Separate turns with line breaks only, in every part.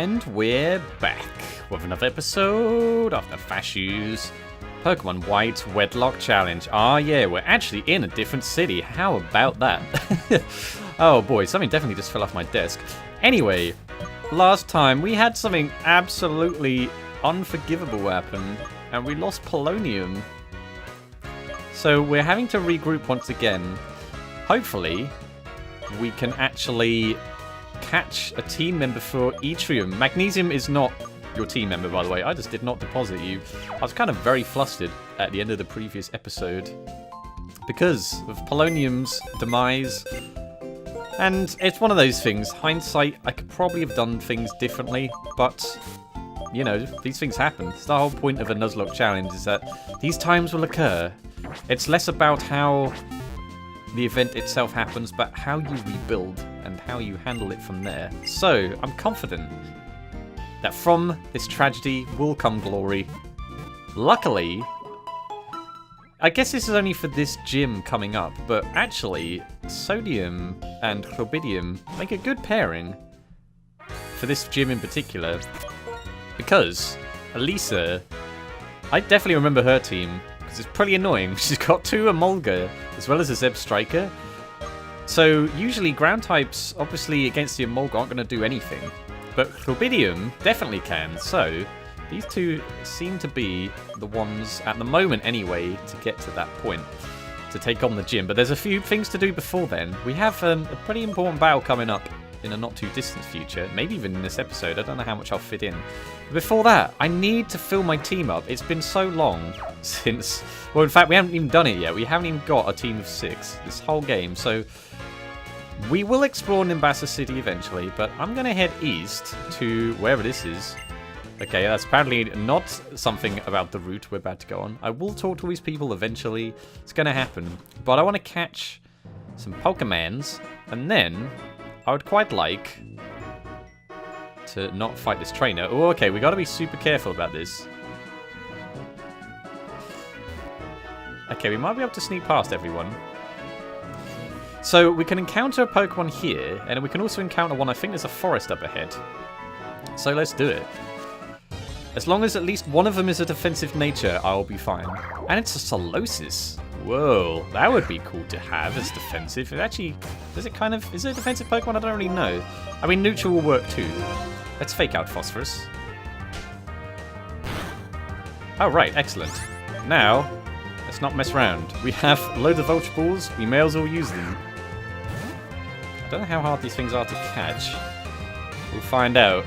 And we're back with another episode of Nefashuu's Pokemon White Wedlocke Challenge. Ah yeah, we're actually in a different city. How about that? Oh boy, something definitely just fell off my desk. Anyway, last time we had something absolutely unforgivable happen, and we lost Polonium. So we're having to regroup once again. Hopefully, we can actually catch a team member for Etrium. Magnesium is not your team member, by the way. I just did not deposit you. I was kind of very flustered at the end of the previous episode because of Polonium's demise. And it's one of those things. Hindsight, I could probably have done things differently, but you know, these things happen. It's the whole point of a Nuzlocke challenge, is that these times will occur. It's less about how the event itself happens, but how you rebuild and how you handle it from there. So, I'm confident that from this tragedy will come glory. Luckily, I guess this is only for this gym coming up, but actually, Sodium and Chrobidium make a good pairing for this gym in particular, because Elisa, I definitely remember her team, because it's pretty annoying. She's got two Emolga, as well as a Zeb Striker. So usually ground types, obviously against the Emolga, aren't going to do anything. But Chrobidium definitely can. So these two seem to be the ones, at the moment anyway, to get to that point, to take on the gym. But there's a few things to do before then. We have a pretty important battle coming up in a not too distant future, maybe even in this episode. I don't know how much I'll fit in. But before that, I need to fill my team up. It's been so long since, well, in fact, we haven't even done it yet. We haven't even got a team of 6 this whole game. So we will explore Nimbasa City eventually, but I'm going to head east to wherever this is. Okay, that's apparently not something about the route we're about to go on. I will talk to these people eventually. It's going to happen. But I want to catch some Pokemons, and then I would quite like to not fight this trainer. Oh, okay, we got to be super careful about this. Okay, we might be able to sneak past everyone. So we can encounter a Pokemon here, and we can also encounter one. I think there's a forest up ahead. So let's do it. As long as at least one of them is a defensive nature, I'll be fine. And it's a Solosis. Whoa, that would be cool to have as defensive. It actually, does it kind of, is it a defensive Pokemon? I don't really know. I mean, neutral will work too. Let's fake out Phosphorus. Oh, right, excellent. Now, let's not mess around. We have loads of Vulture Balls. We may as well use them. I don't know how hard these things are to catch. We'll find out.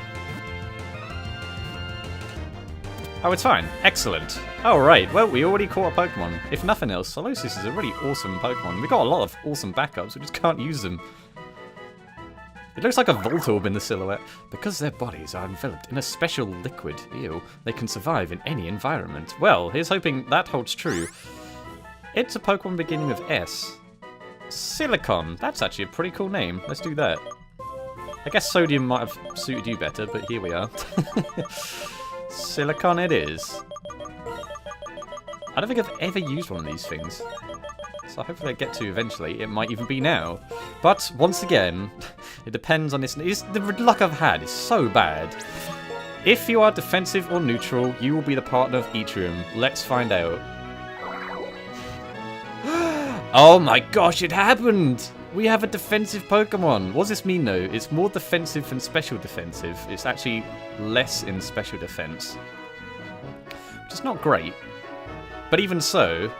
Oh, it's fine. Excellent. Alright, well, we already caught a Pokemon. If nothing else, Solosis is a really awesome Pokemon. We've got a lot of awesome backups, we just can't use them. It looks like a Voltorb in the silhouette. Because their bodies are enveloped in a special liquid, ew, they can survive in any environment. Well, here's hoping that holds true. It's a Pokemon beginning with S. Silicon. That's actually a pretty cool name. Let's do that. I guess Sodium might have suited you better, but here we are. Silicon it is. I don't think I've ever used one of these things. So hopefully I get to eventually. It might even be now. But once again, it depends on this. The luck I've had is so bad. If you are defensive or neutral, you will be the partner of Etrium. Let's find out. Oh my gosh, it happened! We have a defensive Pokemon. What does this mean though? It's more defensive than special defensive. It's actually less in special defense, which is not great. But even so,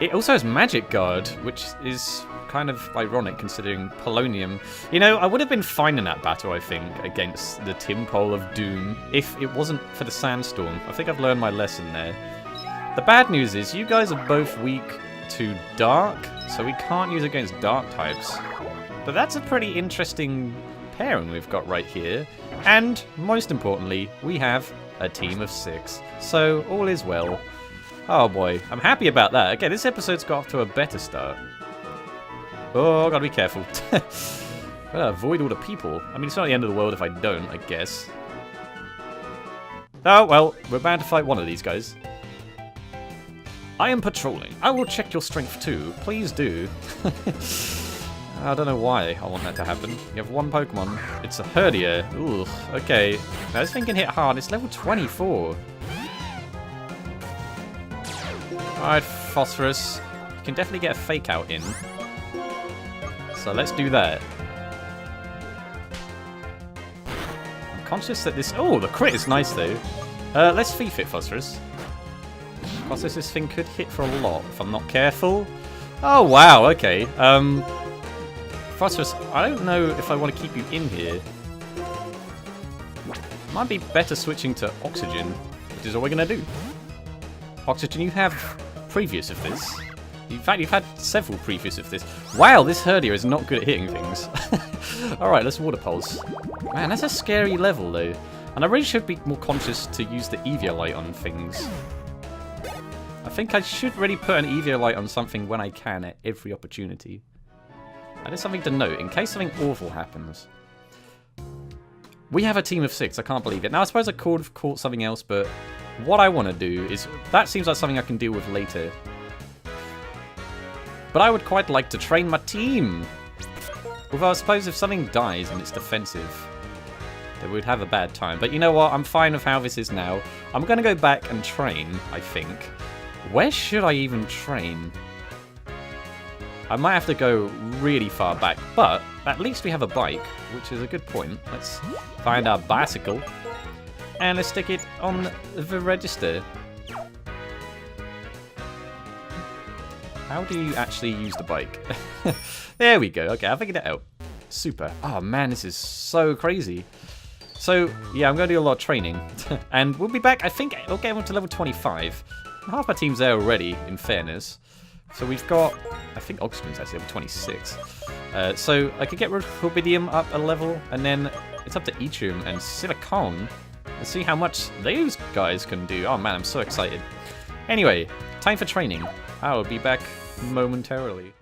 it also has Magic Guard, which is kind of ironic considering Polonium. You know, I would have been fine in that battle, I think, against the Timpole of Doom if it wasn't for the Sandstorm. I think I've learned my lesson there. The bad news is you guys are both weak to Dark, so we can't use against Dark types. But that's a pretty interesting pairing we've got right here. And, most importantly, we have a team of 6. So, all is well. Oh boy, I'm happy about that. Okay, this episode's got off to a better start. Oh, gotta be careful. Gotta avoid all the people. I mean, it's not the end of the world if I don't, I guess. Oh, well, we're bound to fight one of these guys. I am patrolling. I will check your strength too. Please do. I don't know why I want that to happen. You have one Pokemon. It's a Herdier. Ooh, okay. Now this thing can hit hard. It's level 24. Alright, Phosphorus. You can definitely get a Fake Out in. So let's do that. I'm conscious that this... Oh, the crit is nice though. Let's Thief it, Phosphorus. Because this thing could hit for a lot if I'm not careful. Oh, wow, okay. Phosphorus, I don't know if I want to keep you in here. Might be better switching to Oxygen, which is what we're going to do. Oxygen, you have previous of this. In fact, you've had several previous of this. Wow, this Herdier is not good at hitting things. Alright, let's Water Pulse. Man, that's a scary level, though. And I really should be more conscious to use the Eviolite on things. I think I should really put an Eviolite on something when I can at every opportunity. That is something to note, in case something awful happens. We have a team of 6, I can't believe it. Now, I suppose I could have caught something else, but what I want to do is... That seems like something I can deal with later. But I would quite like to train my team. Although I suppose if something dies and it's defensive, then we'd have a bad time. But you know what? I'm fine with how this is now. I'm going to go back and train, I think. Where should I even train? I might have to go really far back, but at least we have a bike, which is a good point. Let's find our bicycle, and let's stick it on the register. How do you actually use the bike? There we go. Okay, I figured it out. Super. Oh man, this is so crazy. So, yeah, I'm going to do a lot of training. And we'll be back, I think, we'll get up to level 25. Half my team's there already, in fairness. So we've got, I think Oxygen's actually level 26. So I could get Rubidium up a level, and then it's up to Yttrium and Silicon. Let's see how much those guys can do. Oh man, I'm so excited. Anyway, time for training. I'll be back momentarily.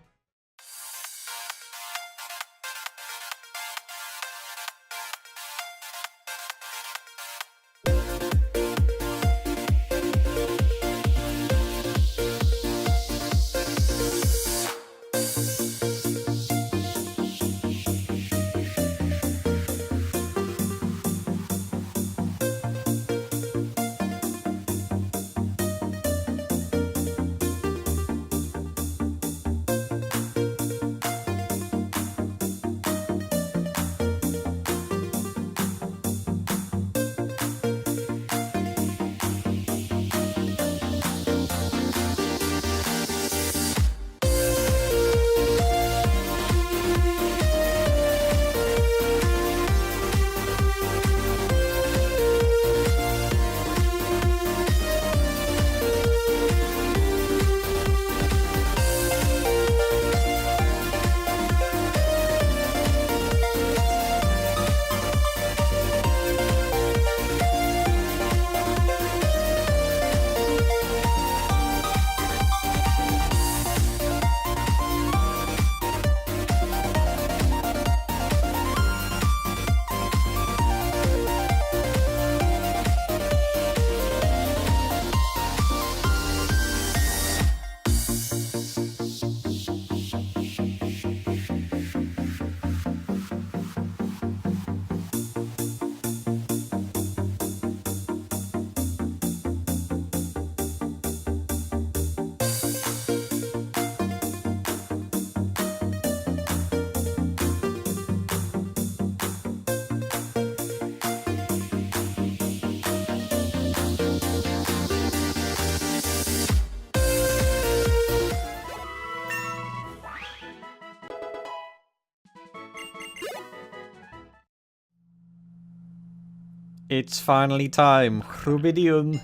It's finally time, Rubidium.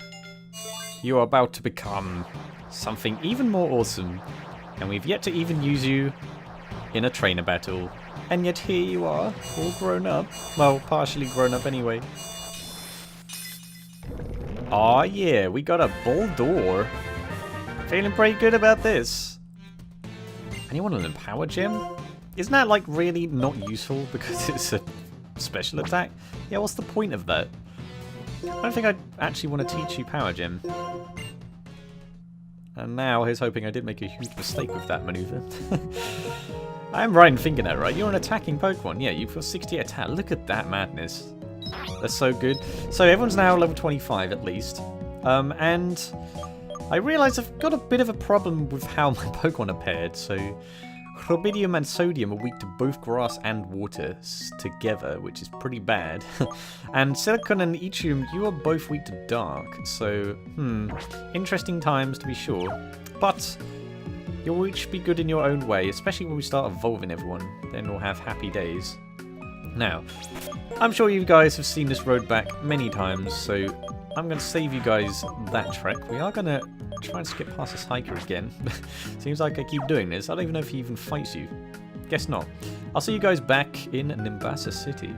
You are about to become something even more awesome, and we've yet to even use you in a trainer battle. And yet here you are, all grown up. Well, partially grown up anyway. Aw yeah, we got a Bulldor. Feeling pretty good about this. And you want an Empower Gem? Isn't that like really not useful because it's a special attack? Yeah, what's the point of that? I don't think I actually want to teach you Power Gem. And now here's hoping I did make a huge mistake with that maneuver. I'm right in thinking that, right? You're an attacking Pokemon. Yeah, you've got 68 attack. Look at that madness. That's so good. So everyone's now level 25 at least. And I realise I've got a bit of a problem with how my Pokemon are paired. So Rubidium and Sodium are weak to both grass and water together, which is pretty bad. And Silicon and Ichium, you are both weak to dark. So, interesting times to be sure. But you'll each be good in your own way, especially when we start evolving everyone. Then we'll have happy days. Now, I'm sure you guys have seen this road back many times, so I'm going to save you guys that trek. We are going to try and skip past this hiker again. Seems like I keep doing this. I don't even know if he even fights you. Guess not. I'll see you guys back in Nefashuu City.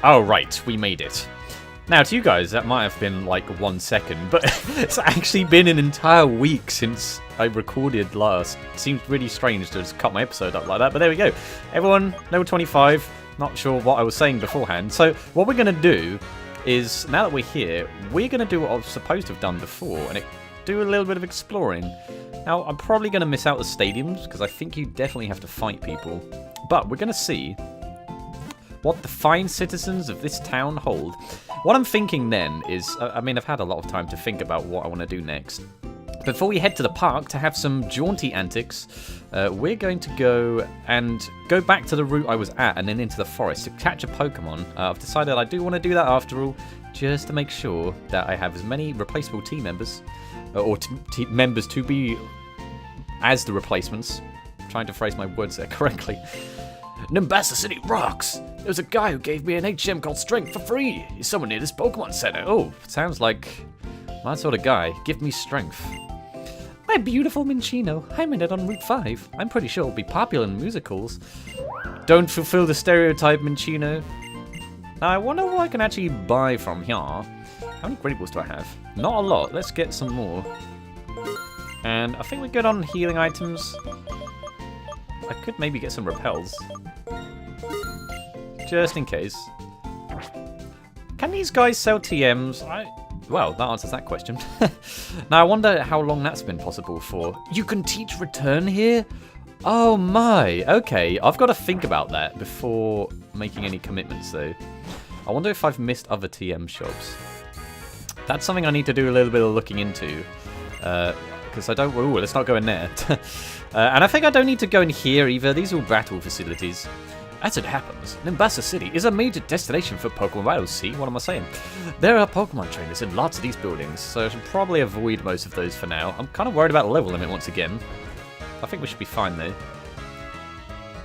Oh, right. We made it. Now, to you guys, that might have been like 1 second, but it's actually been an entire week since I recorded last. Seems really strange to just cut my episode up like that, but there we go. Everyone, level 25. Not sure what I was saying beforehand. So, what we're going to do is, now that we're here, we're going to do what I was supposed to have done before, and do a little bit of exploring. Now, I'm probably going to miss out the stadiums, because I think you definitely have to fight people. But we're going to see what the fine citizens of this town hold. What I'm thinking then is, I mean, I've had a lot of time to think about what I want to do next. Before we head to the park to have some jaunty antics, we're going to go back to the route I was at and then into the forest to catch a Pokemon. I've decided I do want to do that after all, just to make sure that I have as many replaceable team members, or members to be as the replacements. I'm trying to phrase my words there correctly. Nefashuu City rocks! There's a guy who gave me an HM called Strength for free. He's someone near this Pokemon Center. Oh, sounds like my sort of guy. Give me strength. My beautiful Minccino. I'm in it on Route 5. I'm pretty sure it'll be popular in musicals. Don't fulfill the stereotype, Minccino. Now, I wonder what I can actually buy from here. How many Great Balls do I have? Not a lot. Let's get some more. And I think we're good on healing items. I could maybe get some repels. Just in case. Can these guys sell TMs? Well, that answers that question. Now, I wonder how long that's been possible for. You can teach return here? Oh my, okay. I've got to think about that before making any commitments, though. I wonder if I've missed other TM shops. That's something I need to do a little bit of looking into. Because I don't... Ooh, let's not go in there. And I think I don't need to go in here either. These are all battle facilities. As it happens, Nefashuu City is a major destination for Pokemon battles. See, what am I saying? There are Pokemon trainers in lots of these buildings, so I should probably avoid most of those for now. I'm kind of worried about the level limit once again. I think we should be fine though.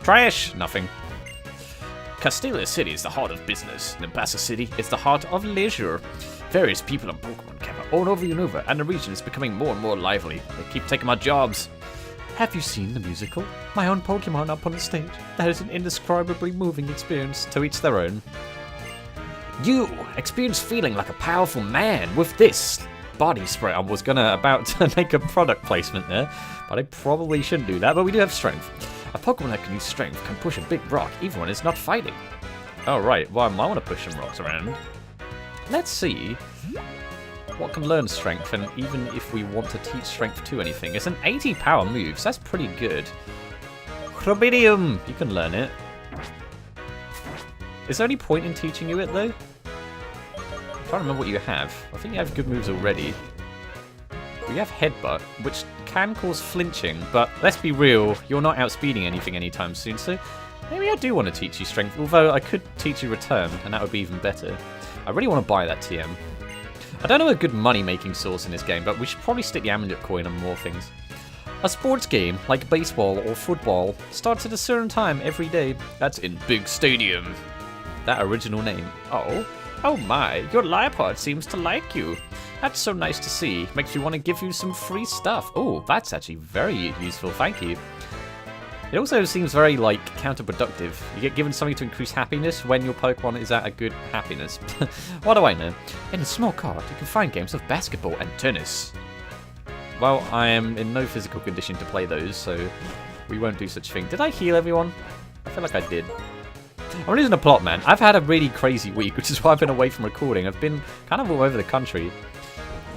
Trash! Nothing. Castelia City is the heart of business. Nefashuu City is the heart of leisure. Various people and Pokemon gather all over Unova, and the region is becoming more and more lively. They keep taking my jobs. Have you seen the musical? My own Pokemon up on the stage. That is an indescribably moving experience, to each their own. You experience feeling like a powerful man with this body spray. I was about to make a product placement there, but I probably shouldn't do that, but we do have strength. A Pokemon that can use strength can push a big rock even when it's not fighting. Oh right, well I might want to push some rocks around. Let's see what can learn strength, and even if we want to teach strength to anything. It's an 80 power move, so that's pretty good. Rubidium! You can learn it. Is there any point in teaching you it though? I'm trying to remember what you have. I think you have good moves already. We have Headbutt, which can cause flinching, but let's be real, you're not outspeeding anything anytime soon, so maybe I do want to teach you strength, although I could teach you return, and that would be even better. I really want to buy that TM. I don't know a good money-making source in this game, but we should probably stick the amulet coin on more things. A sports game, like baseball or football, starts at a certain time every day. That's in Big Stadium. That original name. Oh my, your Liepard seems to like you. That's so nice to see. Makes me want to give you some free stuff. Oh, that's actually very useful, thank you. It also seems very, counterproductive. You get given something to increase happiness when your Pokemon is at a good happiness. What do I know? In a small cart, you can find games of basketball and tennis. Well, I am in no physical condition to play those, so we won't do such thing. Did I heal everyone? I feel like I did. I'm losing the plot, man. I've had a really crazy week, which is why I've been away from recording. I've been kind of all over the country.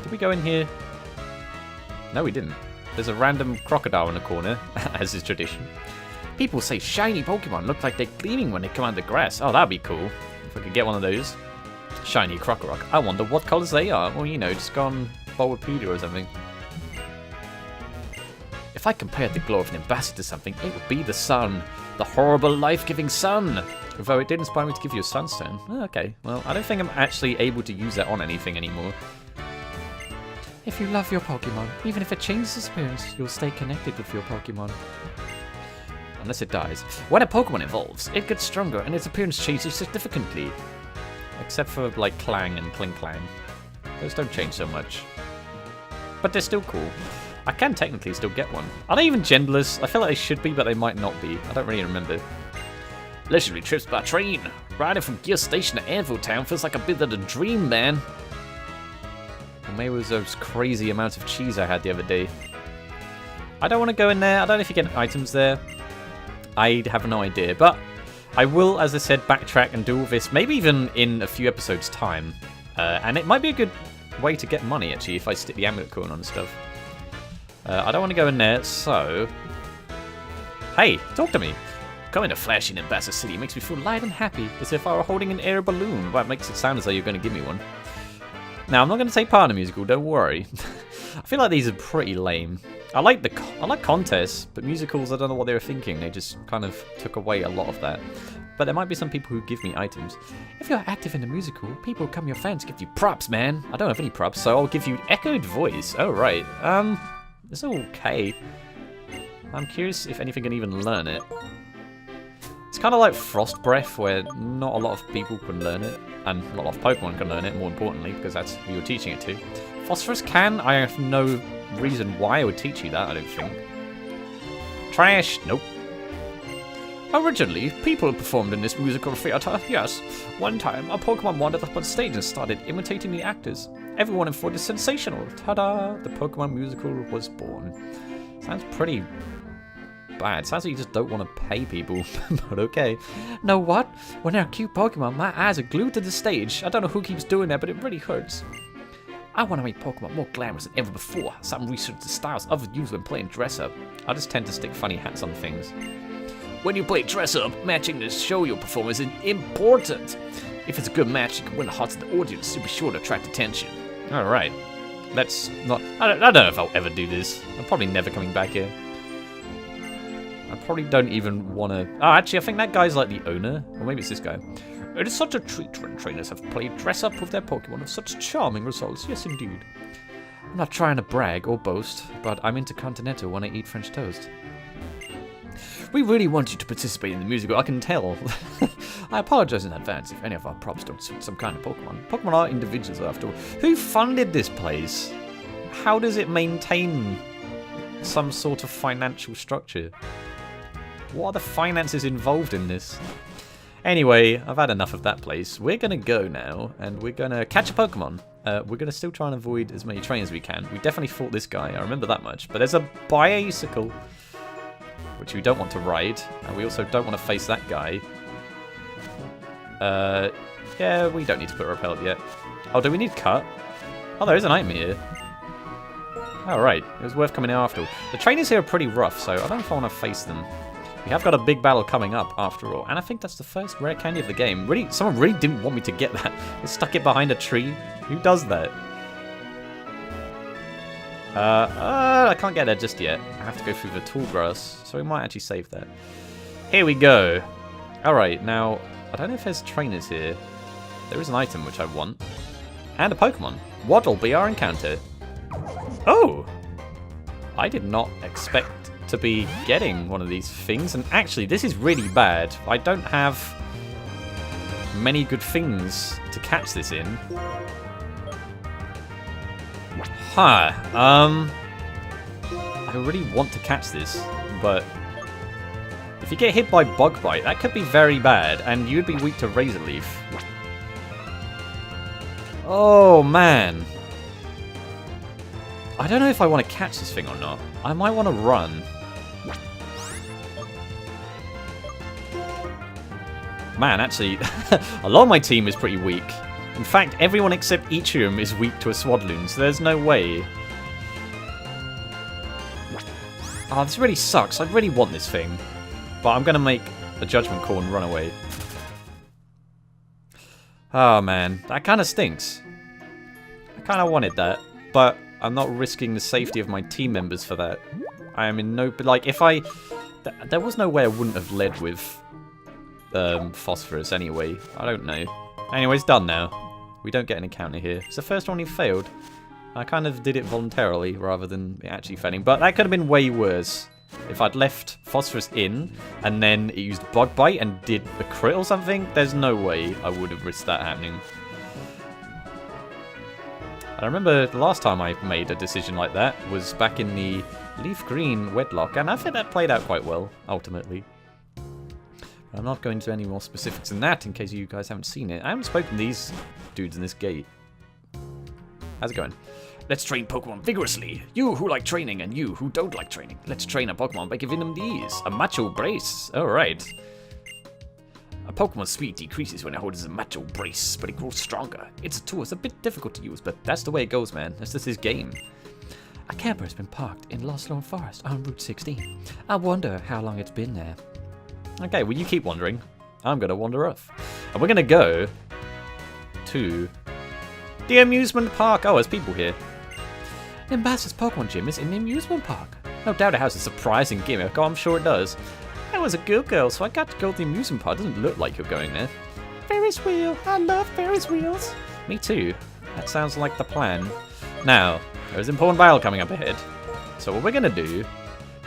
Did we go in here? No, we didn't. There's a random crocodile in the corner, as is tradition. People say shiny Pokemon look like they're gleaming when they come out of the grass. Oh, that'd be cool. If I could get one of those. Shiny Crocorock. I wonder what colours they are. Well, you know, just go on Bulbapedia or something. If I compared the glow of an ambassador to something, it would be the sun. The horrible, life-giving sun. Although it did inspire me to give you a sunstone. Oh, okay, well, I don't think I'm actually able to use that on anything anymore. If you love your Pokemon, even if it changes its appearance, you'll stay connected with your Pokemon. Unless it dies. When a Pokemon evolves, it gets stronger and its appearance changes significantly. Except for, like, Clang and Klinklang. Those don't change so much. But they're still cool. I can technically still get one. Are they even genderless? I feel like they should be, but they might not be. I don't really remember. Leisurely trips by train. Riding from Gear Station to Anvil Town feels like a bit of a dream, man. Or maybe it was those crazy amounts of cheese I had the other day. I don't want to go in there. I don't know if you get items there. I have no idea, but I will, as I said, backtrack and do all this, maybe even in a few episodes' time. And it might be a good way to get money, actually, if I stick the amulet coin on and stuff. I don't want to go in there, so... Hey, talk to me. Coming to Flashy in Ambassador City makes me feel light and happy, as if I were holding an air balloon. That makes it sound as though you're going to give me one. Now, I'm not going to take part in the musical, don't worry. I feel like these are pretty lame. I like contests, but musicals, I don't know what they were thinking. They just kind of took away a lot of that. But there might be some people who give me items. If you're active in the musical, people who become your fans give you props, man. I don't have any props, so I'll give you echoed voice. Oh, right. It's okay. I'm curious if anything can even learn it. It's kind of like Frost Breath, where not a lot of people can learn it, and a lot of Pokemon can learn it, more importantly, because that's who you're teaching it to. Phosphorus can? I have no reason why I would teach you that, I don't think. Trash? Nope. Originally, people performed in this musical theatre, yes. One time, a Pokemon wandered up on stage and started imitating the actors. Everyone thought it sensational. Ta-da! The Pokemon musical was born. Sounds pretty bad. Sounds like you just don't want to pay people, but okay. Know what? When there are cute Pokemon, my eyes are glued to the stage. I don't know who keeps doing that, but it really hurts. I want to make Pokemon more glamorous than ever before. Some research the styles others use when playing dress-up. I just tend to stick funny hats on things. When you play dress-up, matching the show your performance is important. If it's a good match, you can win the hearts of the audience, so be sure to attract attention. Alright. Let's not... I don't know if I'll ever do this. I'm probably never coming back here. I probably don't even want to... Oh, actually, I think that guy's like the owner. Or maybe it's this guy. It is such a treat when trainers have played dress-up with their Pokemon with such charming results. Yes, indeed. I'm not trying to brag or boast, but I'm intercontinental when I eat French toast. We really want you to participate in the musical, I can tell. I apologize in advance if any of our props don't suit some kind of Pokemon. Pokemon are individuals, after all. Who funded this place? How does it maintain some sort of financial structure? What are the finances involved in this? Anyway, I've had enough of that place. We're going to go now, and we're going to catch a Pokemon. We're going to still try and avoid as many trains as we can. We definitely fought this guy, I remember that much. But there's a bicycle, which we don't want to ride, and we also don't want to face that guy. Yeah, we don't need to put a repellent yet. Oh, do we need cut? Oh, there is an item here. Oh, right. It was worth coming in after all. The trainers here are pretty rough, so I don't know if I want to face them. We have got a big battle coming up, after all, and I think that's the first rare candy of the game. Really, someone really didn't want me to get that. They stuck it behind a tree. Who does that? I can't get there just yet. I have to go through the tall grass, so we might actually save that. Here we go. Alright, now, I don't know if there's trainers here. There is an item which I want. And a Pokemon. What'll be our encounter? Oh! I did not expect to be getting one of these things, and actually, this is really bad. I don't have many good things to catch this in. Huh. I really want to catch this, but if you get hit by Bug Bite, that could be very bad, and you'd be weak to Razor Leaf. Oh, man. I don't know if I want to catch this thing or not. I might want to run. Man, actually, a lot of my team is pretty weak. In fact, everyone except Ichium is weak to a Swadloon, so there's no way. Oh, this really sucks. I really want this thing. But I'm going to make a judgment call and run away. Oh, man. That kind of stinks. I kind of wanted that. But I'm not risking the safety of my team members for that. I am in no... Like, if I... There was no way I wouldn't have led with Phosphorus anyway. I don't know. Anyway, it's done now. We don't get an encounter here. It's the first one he failed. I kind of did it voluntarily rather than actually failing. But that could have been way worse. If I'd left Phosphorus in and then it used Bug Bite and did a crit or something, there's no way I would have risked that happening. I remember the last time I made a decision like that was back in the Leaf Green Wedlocke, and I think that played out quite well, ultimately. I'm not going into any more specifics than that in case you guys haven't seen it. I haven't spoken to these dudes in this gate. How's it going? Let's train Pokemon vigorously. You who like training and you who don't like training. Let's train a Pokemon by giving them these. A Macho Brace. Alright. A Pokemon's speed decreases when it holds a Macho Brace, but it grows stronger. It's a tool. It's a bit difficult to use, but that's the way it goes, man. That's just his game. A camper has been parked in Lost Lone Forest on Route 16. I wonder how long it's been there. Okay, well, you keep wandering. I'm going to wander off. And we're going to go to the amusement park. Oh, there's people here. Ambassador's Pokemon Gym is in the amusement park. No doubt it has a surprising gimmick. Oh, I'm sure it does. I was a good girl, so I got to go to the amusement park. It doesn't look like you're going there. Ferris wheel. I love Ferris wheels. Me too. That sounds like the plan. Now, there's an important battle coming up ahead. So what we're going to do...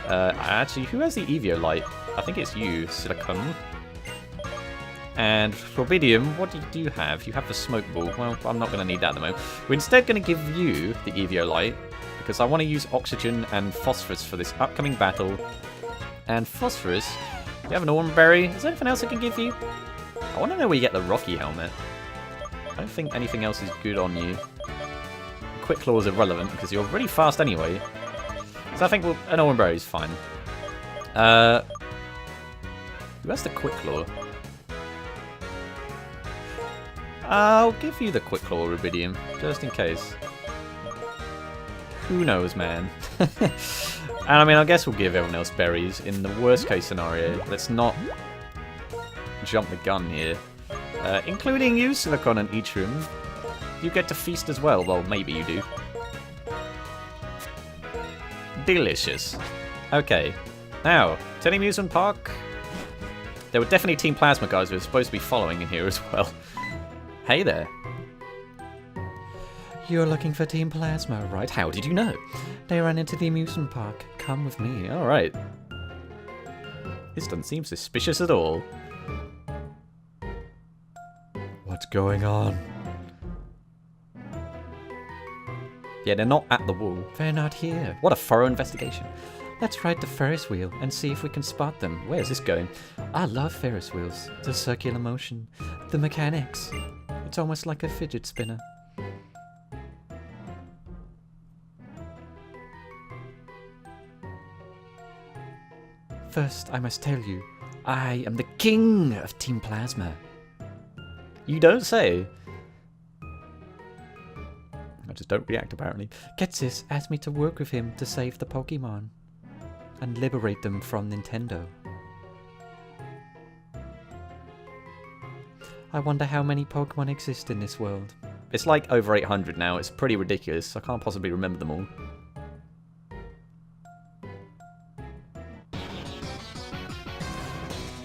actually, who has the Eviolite? I think it's you, Silicon. And Florbidium, what do you have? You have the Smoke Ball. Well, I'm not going to need that at the moment. We're instead going to give you the Eviolite, because I want to use Oxygen and Phosphorus for this upcoming battle. And Phosphorus, you have an Orm Berry. Is there anything else I can give you? I want to know where you get the Rocky Helmet. I don't think anything else is good on you. Quick Claw is irrelevant, because you're really fast anyway. So I think an Orm Berry is fine. Who has the Quick Claw? I'll give you the Quick Claw, Rubidium, just in case. Who knows, man? And I mean, I guess we'll give everyone else berries in the worst case scenario. Let's not jump the gun here. Including you, Silicon and Eachroom. You get to feast as well. Well, maybe you do. Delicious. Okay. Now, to the amusement park. There were definitely Team Plasma guys who were supposed to be following in here as well. Hey there. You're looking for Team Plasma, right? How did you know? They ran into the amusement park. Come with me. Alright. This doesn't seem suspicious at all. What's going on? Yeah, they're not at the wall. They're not here. What a thorough investigation. Let's ride the Ferris wheel and see if we can spot them. Where's this going? I love Ferris wheels. The circular motion. The mechanics. It's almost like a fidget spinner. First, I must tell you, I am the king of Team Plasma. You don't say. I just don't react, apparently. Getsis asked me to work with him to save the Pokemon and liberate them from Nintendo. I wonder how many Pokemon exist in this world. It's like over 800 now. It's pretty ridiculous. I can't possibly remember them all.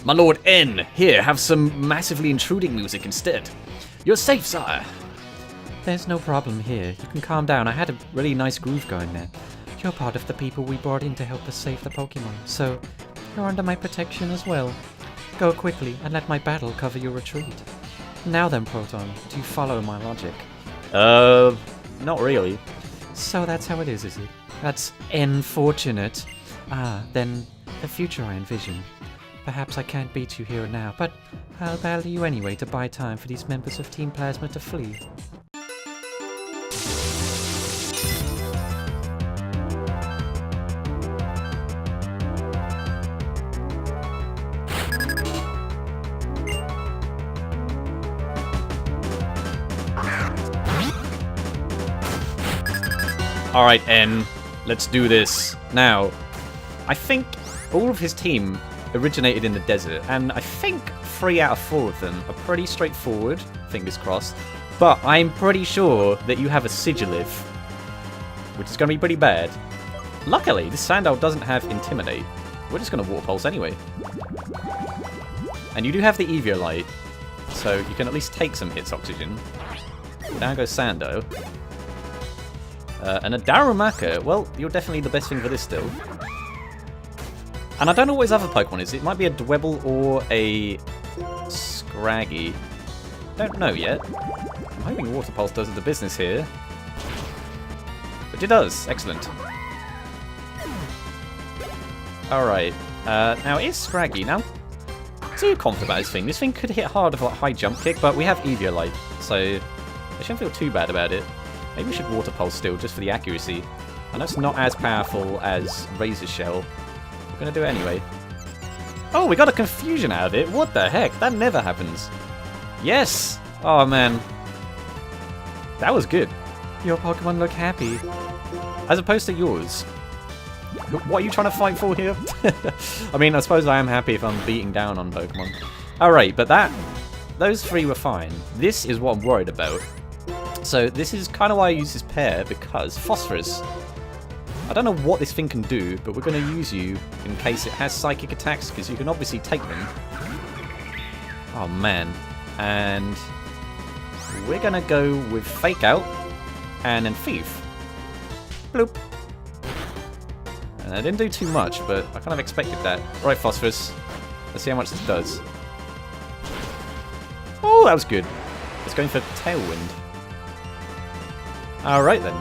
My Lord N, here, have some massively intruding music instead. You're safe, sire. There's no problem here. You can calm down. I had a really nice groove going there. You're part of the people we brought in to help us save the Pokemon, so you're under my protection as well. Go quickly and let my battle cover your retreat. Now then, Proton, do you follow my logic? Not really. So that's how it is it? That's unfortunate. Ah, then the future I envision. Perhaps I can't beat you here and now, but I'll battle you anyway to buy time for these members of Team Plasma to flee. Alright, N. Let's do this. Now, I think all of his team originated in the desert, and I think 3 out of 4 of them are pretty straightforward, fingers crossed. But I'm pretty sure that you have a Sigilif, which is going to be pretty bad. Luckily, this Sandile doesn't have Intimidate. We're just going to Water Pulse anyway. And you do have the Eviolite, so you can at least take some hits, Oxygen. Down goes Sando. And a Darumaka, well, you're definitely the best thing for this still. And I don't know what his other Pokemon is. It might be a Dwebble or a Scraggy. Don't know yet. I'm hoping Water Pulse does the business here. But it does. Excellent. Alright. Now, it is Scraggy. Now, too confident about this thing. This thing could hit hard with a high jump kick, but we have Eviolite, so I shouldn't feel too bad about it. Maybe we should Water Pulse still, just for the accuracy. I know it's not as powerful as Razor Shell. We're going to do it anyway. Oh, we got a confusion out of it. What the heck? That never happens. Yes! Oh, man. That was good. Your Pokemon look happy. As opposed to yours. What are you trying to fight for here? I mean, I suppose I am happy if I'm beating down on Pokemon. Alright, but those 3 were fine. This is what I'm worried about. So this is kind of why I use this pair, because Phosphorus. I don't know what this thing can do, but we're going to use you in case it has Psychic attacks, because you can obviously take them. Oh man. And we're going to go with Fake Out, and then Thief. Bloop. And I didn't do too much, but I kind of expected that. Right, Phosphorus. Let's see how much this does. Oh, that was good. It's going for Tailwind. Alright then.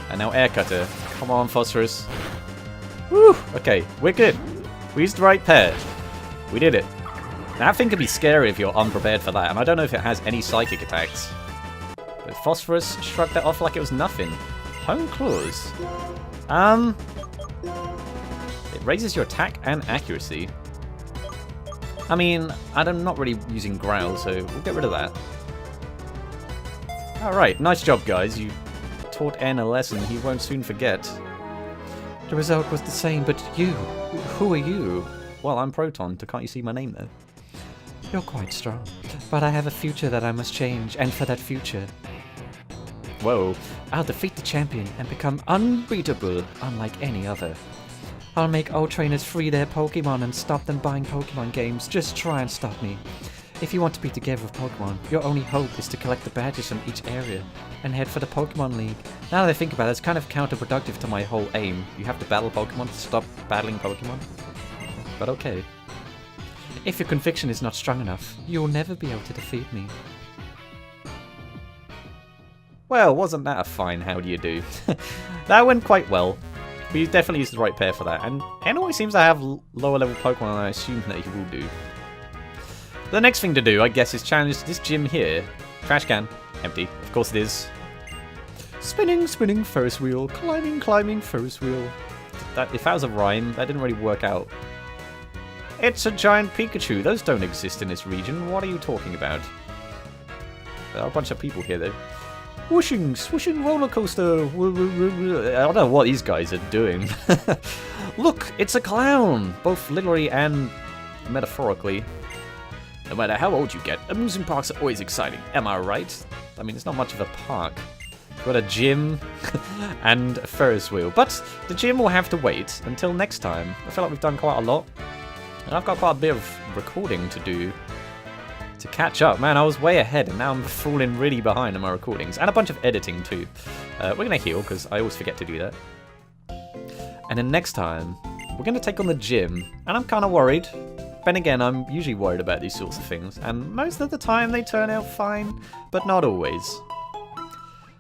And now Air Cutter. Come on, Phosphorus. Woo! Okay, we're good. We used the right pair. We did it. Now, that thing could be scary if you're unprepared for that, and I don't know if it has any Psychic attacks. But Phosphorus shrugged that off like it was nothing. Hone Claws. It raises your attack and accuracy. I mean, I'm not really using Growl, so we'll get rid of that. Alright, nice job, guys. You taught N a lesson he won't soon forget. The result was the same, but you, who are you? Well, I'm Proton, so can't you see my name there? You're quite strong, but I have a future that I must change, and for that future... Whoa. I'll defeat the champion and become unbeatable, unlike any other. I'll make old trainers free their Pokemon and stop them buying Pokemon games. Just try and stop me. If you want to be together with Pokemon, your only hope is to collect the badges from each area and head for the Pokemon League. Now that I think about it, it's kind of counterproductive to my whole aim. You have to battle Pokemon to stop battling Pokemon. But okay. If your conviction is not strong enough, you'll never be able to defeat me. Well, wasn't that a fine how do you do? That went quite well. We definitely used the right pair for that. And always seems to have lower level Pokemon than I assumed that he will do. The next thing to do, I guess, is challenge this gym here. Trash can. Empty. Of course it is. Spinning, spinning Ferris wheel. Climbing, climbing Ferris wheel. If that was a rhyme, that didn't really work out. It's a giant Pikachu. Those don't exist in this region. What are you talking about? There are a bunch of people here, though. Whooshing, swooshing roller coaster. I don't know what these guys are doing. Look, it's a clown, both literally and metaphorically. No matter how old you get, amusement parks are always exciting. Am I right? I mean, it's not much of a park. We've got a gym and a Ferris wheel, but the gym will have to wait until next time. I feel like we've done quite a lot, and I've got quite a bit of recording to do. To catch up. Man, I was way ahead and now I'm falling really behind on my recordings. And a bunch of editing too. We're going to heal because I always forget to do that. And then next time, we're going to take on the gym. And I'm kind of worried. Then again, I'm usually worried about these sorts of things. And most of the time they turn out fine, but not always.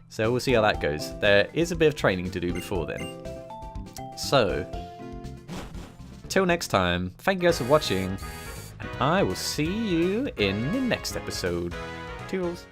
So we'll see how that goes. There is a bit of training to do before then. So, till next time, thank you guys for watching. And I will see you in the next episode. Toodles.